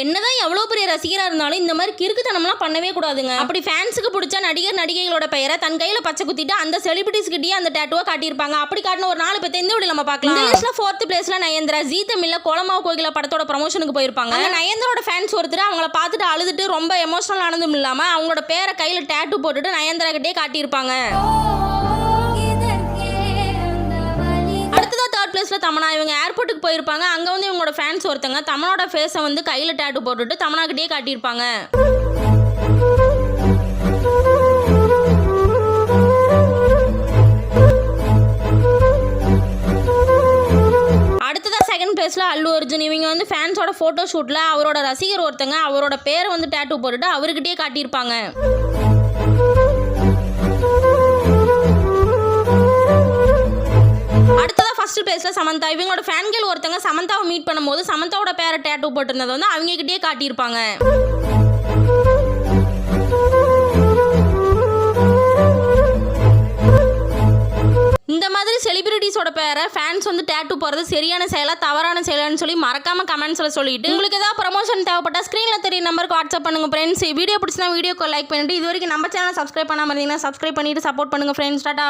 என்னதான் எவ்வளவு பெரிய ரசிகரா இருந்தாலும் இந்த மாதிரி கிறுக்குத்தனம்லாம் பண்ணவே கூடாதுங்க. அப்படி ஃபேன்ஸுக்கு பிடிச்ச நடிகர் நடிகைகளோட பெயரை தன் கையில பச்சை குத்திட்டு அந்த செலிபிரிட்டிஸ் கிட்டயே அந்த டேட்டுவா காட்டியிருப்பாங்க. அப்படி காட்டின ஒரு 4 பேர் இந்த வீடியோ நம்ம பார்க்கலாம். இந்த லிஸ்ட்ல 4th பிளேஸ்ல நயன்தாரா ஜீ தமிழ்ல கோலமாவு கோகிலா படத்தோட ப்ரமோஷனுக்கு போயிருப்பாங்க. அந்த நயன்தாரோட ஃபேன்ஸ் ஒருத்தர் அவங்கள பார்த்துட்டு அழுதுட்டு ரொம்ப எமோஷனல் ஆனதும் இல்லாம அவங்களோட பேரை கையில டேட்டு போட்டுட்டு நயன்தாரா கிட்டே காட்டியிருப்பாங்க. தமனா இவங்க ஏர்போர்ட்டுக்கு போயிருப்பாங்க. அங்க வந்து இவங்களோட ஃபேன்ஸ் ஒருத்தங்க தமனோட ஃபேஸை வந்து கையில டேட்டு போட்டுட்டு தமனா கிட்டே காட்டியிருப்பாங்க. அடுத்ததா 2nd பிளேஸ்ல அல்லு அர்ஜுன். இவங்க வந்து ஃபேன்ஸோட போட்டோ ஷூட்ல அவரோட ரசிகர் ஒருத்தங்க அவரோட பேரை வந்து டேட்டு போட்டுட்டு அவர்கிட்டயே காட்டியிருப்பாங்க. ஃபர்ஸ்ட் பிளேஸ்ல சமந்தா. இவங்களோட ஃபேன்கள் ஒருத்தங்க சமந்தாவை மீட் பண்ணும்போது சமந்தாவோட பேரை டேட்டு போட்டிருந்ததை வந்து அவங்க கிட்டே காட்டியிருப்பாங்க. இந்த மாதிரி செலிபிரிட்டிஸோட பேரை ஃபேன்ஸ் வந்து டேட்டு போறது சரியான செயலா தவறான செயலான்னு சொல்லி மறக்காம கமெண்ட்ஸ்ல சொல்லிட்டு உங்களுக்கு ஏதாவது ப்ரமோஷன் தேவைப்பட்டா ஸ்கிரீன்ல தெரிய நம்பருக்கு வாட்ஸ்அப் பண்ணுங்க ஃப்ரெண்ட்ஸ். வீடியோ பிடிச்சினா வீடியோக்கு லைக் பண்ணிட்டு இது வரைக்கும் நம்ம சேனலை சப்ஸ்கிரைப் பண்ணாம இருந்தீங்கன்னா சப்ஸ்கிரைப் பண்ணிட்டு சப்போர்ட் பண்ணுங்க ஃப்ரெண்ட்ஸ். டாடா.